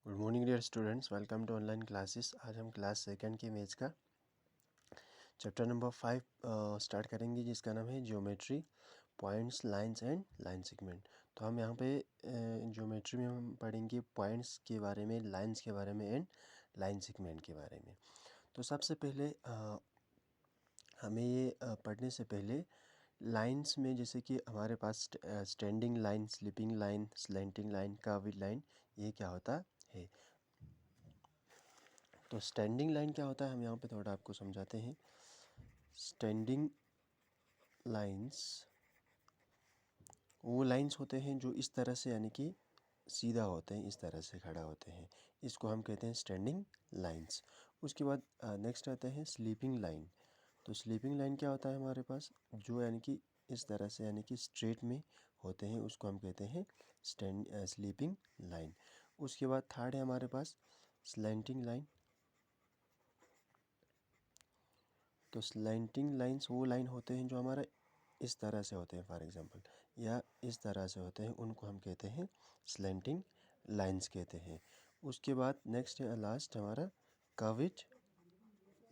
Good morning dear students, welcome to online classes. आज हम class second की maths का चैप्टर नंबर 5 स्टार्ट करेंगे, जिसका नाम है geometry, points, lines and line segment. तो हम यहाँ पे ज्योमेट्री में हम पढ़ेंगे पॉइंट्स के बारे में, लाइंस के बारे में एंड लाइन सेगमेंट के बारे में। तो सबसे पहले हमें ये पढ़ने से पहले लाइंस में, जैसे कि हमारे पास standing line, sleeping line, slanting line, curved line, ये क्या होता है। तो स्टैंडिंग लाइन क्या होता है, हम यहाँ पे थोड़ा आपको समझाते हैं। स्टैंडिंग लाइंस वो लाइंस होते हैं जो इस तरह से, यानी कि सीधा होते हैं, इस तरह से खड़ा होते हैं, इसको हम कहते हैं स्टैंडिंग लाइंस। उसके बाद नेक्स्ट आता है स्लीपिंग लाइन। तो स्लीपिंग लाइन क्या होता है हमारे पास, जो यानी कि इस तरह से, यानी कि स्ट्रेट में होते हैं, उसको हम कहते हैं स्लीपिंग लाइन। उसके बाद थर्ड है हमारे पास स्लैंटिंग लाइन। तो स्लैंटिंग लाइंस वो लाइन होते हैं जो हमारा इस तरह से होते हैं, फॉर एग्जांपल, या इस तरह से होते हैं, उनको हम कहते हैं स्लैंटिंग लाइंस कहते हैं। उसके बाद नेक्स्ट है लास्ट हमारा कर्व्ड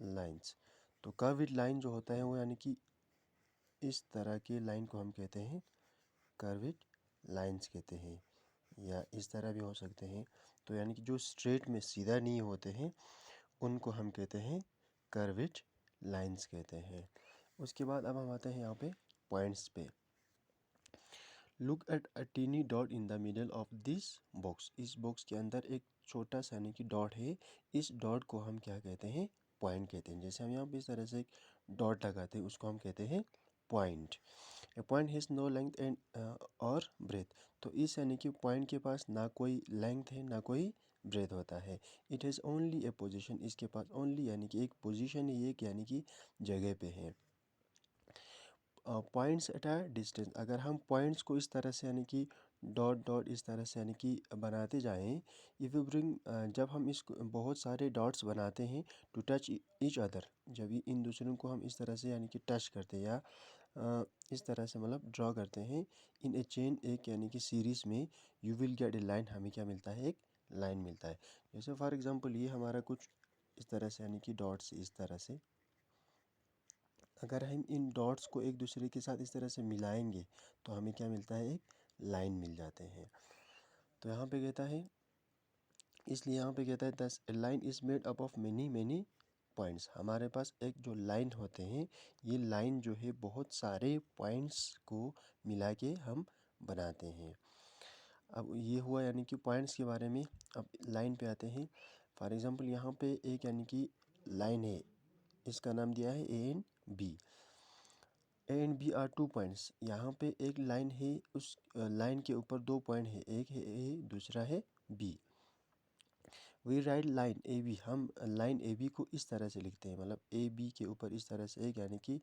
लाइंस। तो कर्व्ड लाइन जो होता है वो, यानी कि इस तरह के लाइन को हम कहते हैं कर्व्ड लाइंस कहते हैं, या इस तरह भी हो सकते हैं। तो यानी कि जो स्ट्रेट में सीधा नहीं होते हैं, उनको हम कहते हैं कर्व्ड लाइंस कहते हैं। उसके बाद अब हम आते हैं यहाँ पे पॉइंट्स पे। Look at a tiny dot in the middle of this box. इस बॉक्स के अंदर एक छोटा सा, यानी कि डॉट है। इस डॉट को हम क्या कहते हैं, पॉइंट कहते हैं। जैसे हम यहाँ पे इस तरह से एक डॉट लगाते हैं, उसको हम कहते हैं point. A point has no length and और ब्रेथ। तो इस, यानी कि पॉइंट के पास ना कोई लेंथ है ना कोई ब्रेथ होता है। It has only a position. इसके पास ओनली, यानी कि एक पोजीशन है, एक यानी कि जगह पे है। Points at a distance. अगर हम पॉइंट्स को इस तरह से, यानी कि डॉट डॉट इस तरह से, यानी कि बनाते जाएं, इफ़ यू ब्रिंग, जब हम इसको बहुत सारे डॉट्स बनाते हैं टू टच ईच अदर, जब इन दूसरों को हम इस तरह से, यानी कि टच करते हैं, या इस तरह से मतलब ड्रॉ करते हैं इन ए चेन, एक यानी कि सीरीज़ में, you will get A line. हमें क्या मिलता है, एक लाइन मिलता है। जैसे फॉर एग्जांपल ये हमारा कुछ इस तरह से, यानी कि डॉट्स इस तरह से, अगर हम इन डॉट्स को एक दूसरे के साथ इस तरह से मिलाएंगे तो हमें क्या मिलता है, एक लाइन मिल जाते हैं। तो यहाँ पे कहता है, इसलिए यहाँ पे कहता है दस a line is made up of many many points. हमारे पास एक जो लाइन होते हैं, ये लाइन जो है बहुत सारे पॉइंट्स को मिला के हम बनाते हैं। अब ये हुआ, यानी कि पॉइंट्स के बारे में। अब लाइन पे आते हैं। फॉर एग्जांपल यहाँ पे एक, यानी कि लाइन है, इसका नाम दिया है A and B. A and B are two points. यहाँ पे एक लाइन है, उस लाइन के ऊपर दो पॉइंट है, एक है ए, दूसरा है B. We write line A B. हम लाइन ए बी को इस तरह से लिखते हैं, मतलब ए बी के ऊपर इस तरह से एक, यानी कि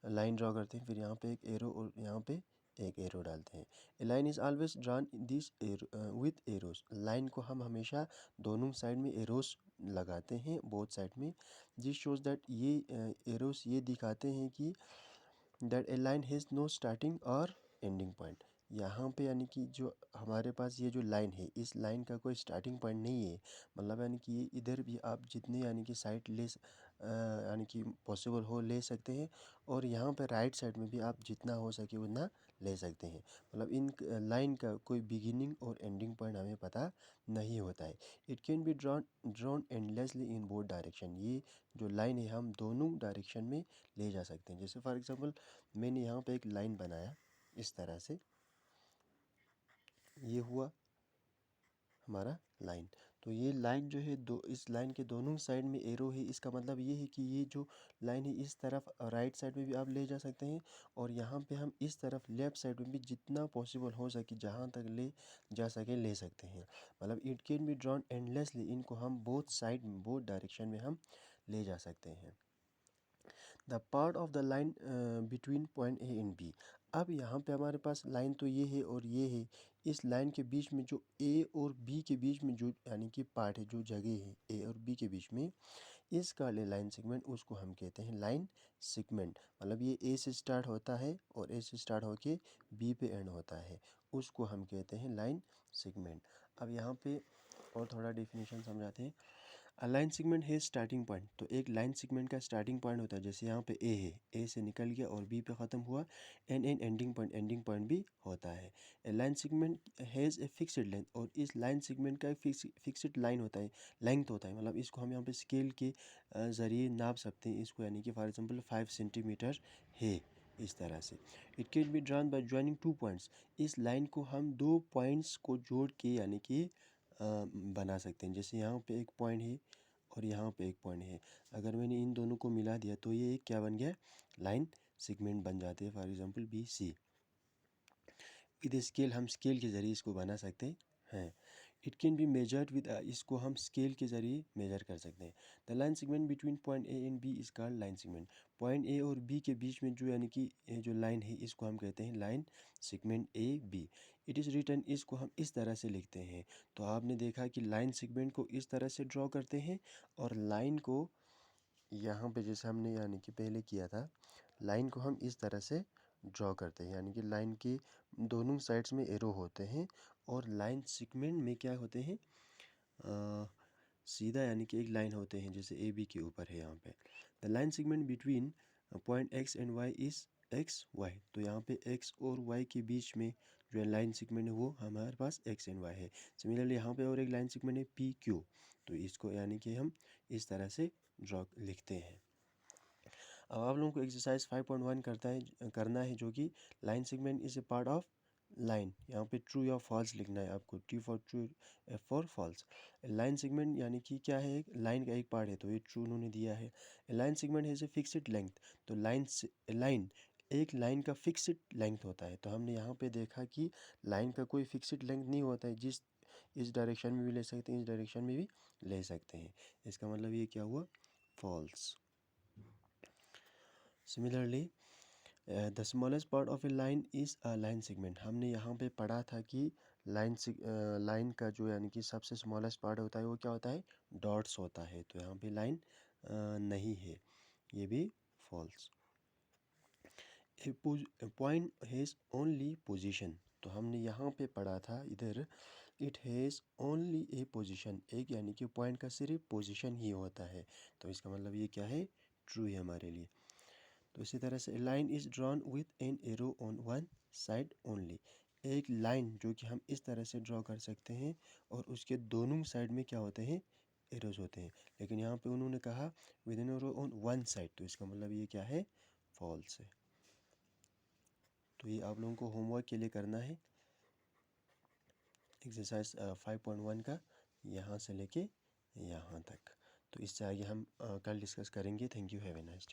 लाइन ड्रॉ करते हैं, फिर यहाँ पे एक एरो और यहाँ पे एक एरो डालते हैं। A line is always drawn this with arrows. Line को हम हमेशा दोनों साइड में एरोस लगाते हैं, बोथ साइड में। दिस शोज दैट, ये एरोस ये दिखाते हैं कि that a line has no starting और एंडिंग पॉइंट। यहाँ पे, यानी कि जो हमारे पास ये जो लाइन है, इस लाइन का कोई स्टार्टिंग पॉइंट नहीं है। मतलब यानी कि ये इधर भी आप जितने, यानी कि साइड यानी कि पॉसिबल हो ले सकते हैं, और यहाँ पे राइट साइड में भी आप जितना हो सके उतना ले सकते हैं। मतलब इन लाइन का कोई बिगिनिंग और एंडिंग पॉइंट हमें पता नहीं होता है। It can be drawn endlessly in both direction. ये जो लाइन है हम दोनों डायरेक्शन में ले जा सकते हैं। जैसे फॉर एग्जांपल मैंने यहाँ पे एक लाइन बनाया इस तरह से, ये हुआ हमारा लाइन। तो ये लाइन जो है, दो, इस लाइन के दोनों साइड में एरो है। इसका मतलब ये है कि ये जो लाइन है इस तरफ राइट साइड में भी आप ले जा सकते हैं, और यहाँ पे हम इस तरफ लेफ़्ट साइड में भी जितना पॉसिबल हो सके, जहाँ तक ले जा सके ले सकते हैं। मतलब it can be drawn endlessly. इनको हम बोथ साइड में, बोथ डायरेक्शन में हम ले जा सकते हैं। The part of the line between point A and B. अब यहाँ पे हमारे पास लाइन तो ये है और ये है। इस लाइन के बीच में जो ए और बी के बीच में जो, यानी कि पार्ट है, जो जगह है ए और बी के बीच में, इसका लाइन सेगमेंट, उसको हम कहते हैं लाइन सेगमेंट। मतलब ये ए से स्टार्ट होता है और ए से स्टार्ट होके बी पे एंड होता है, उसको हम कहते हैं लाइन सेगमेंट। अब यहाँ पे और थोड़ा डेफिनेशन समझाते हैं। अ लाइन सेगमेंट है स्टार्टिंग पॉइंट। तो एक लाइन सेगमेंट का स्टार्टिंग पॉइंट होता है, जैसे यहाँ पे ए है, ए से निकल गया और बी पे ख़त्म हुआ, एन एंडिंग पॉइंट भी होता है। A line segment has a fixed length, और इस लाइन सेगमेंट का एक फिक्स्ड लाइन होता है, लेंथ होता है, मतलब इसको हम यहाँ पे स्केल के ज़रिए नाप सकते हैं इसको, यानी कि फॉर एग्जांपल 5 सेंटीमीटर है, इस तरह से। It can be drawn by joining 2 points. इस लाइन को हम 2 पॉइंट्स को जोड़ के यानी कि बना सकते हैं। जैसे यहाँ पे एक पॉइंट है और यहाँ पे एक पॉइंट है, अगर मैंने इन दोनों को मिला दिया तो ये एक क्या बन गया, लाइन सेगमेंट बन जाते हैं, for example B C. With scale हम स्केल के ज़रिए इसको बना सकते हैं। It can be measured with, इसको हम स्केल के ज़रिए मेजर कर सकते हैं। The line segment between point A and B is called line segment. Point A और बी के बीच में जो यानी कि ये जो लाइन है इसको हम कहते हैं line segment A B. It is written, इसको हम इस तरह से लिखते हैं। तो आपने देखा कि लाइन सेगमेंट को इस तरह से ड्रॉ करते हैं, और लाइन को यहाँ पे जैसे हमने यानी कि पहले किया था, लाइन को हम इस तरह से ड्रॉ करते हैं, यानी कि लाइन की दोनों साइड्स में एरो होते हैं, और लाइन सेगमेंट में क्या होते हैं, सीधा यानी कि एक लाइन होते हैं, जैसे ए बी के ऊपर है यहाँ पे। The line segment between point X and Y is X Y. तो यहाँ पे एक्स और वाई के बीच में जो लाइन सेगमेंट है वो हमारे पास एक्स एंड वाई है। सिमिलरली यहाँ पे और एक लाइन सेगमेंट है पी क्यू, तो इसको यानी कि हम इस तरह से ड्रॉ लिखते हैं। अब आप लोगों को एक्सरसाइज 5.1 करना है, जो कि line segment is a part of line. यहाँ पे ट्रू या फॉल्स लिखना है आपको, T for true, F for false. Line segment यानी कि क्या है, एक लाइन का एक पार्ट है, तो ये ट्रू उन्होंने दिया है। Line segment has a fixed length. तो लाइन एक लाइन का फिक्स्ड लेंथ होता है। तो हमने यहाँ पे देखा कि लाइन का कोई फिक्स्ड लेंथ नहीं होता है, जिस इस डायरेक्शन में भी ले सकते हैं, इस डायरेक्शन में भी ले सकते हैं। इसका मतलब ये क्या हुआ, false. Similarly the smallest part of a line is a line segment. हमने यहाँ पे पढ़ा था कि लाइन का जो यानी कि सबसे स्मॉलेस्ट पार्ट होता है वो क्या होता है, डॉट्स होता है। तो यहाँ पे लाइन नहीं है, ये भी false. A point has only position. तो हमने यहाँ पे पढ़ा था इधर, it has only a position, एक यानी कि पॉइंट का सिर्फ पोजीशन ही होता है। तो इसका मतलब ये क्या है, ट्रू है हमारे लिए। तो इसी तरह से line is drawn with an arrow on one side only. एक लाइन जो कि हम इस तरह से ड्रॉ कर सकते हैं, और उसके दोनों साइड में क्या होते हैं, एरोज होते हैं। लेकिन यहाँ पे उन्होंने कहा with an arrow on one side, तो इसका मतलब ये क्या है, फॉल्स है। तो ये आप लोगों को होमवर्क के लिए करना है, एक्सरसाइज 5.1 का, यहाँ से लेके यहाँ तक। तो इससे आगे हम कल डिस्कस करेंगे। Thank you, have a nice day.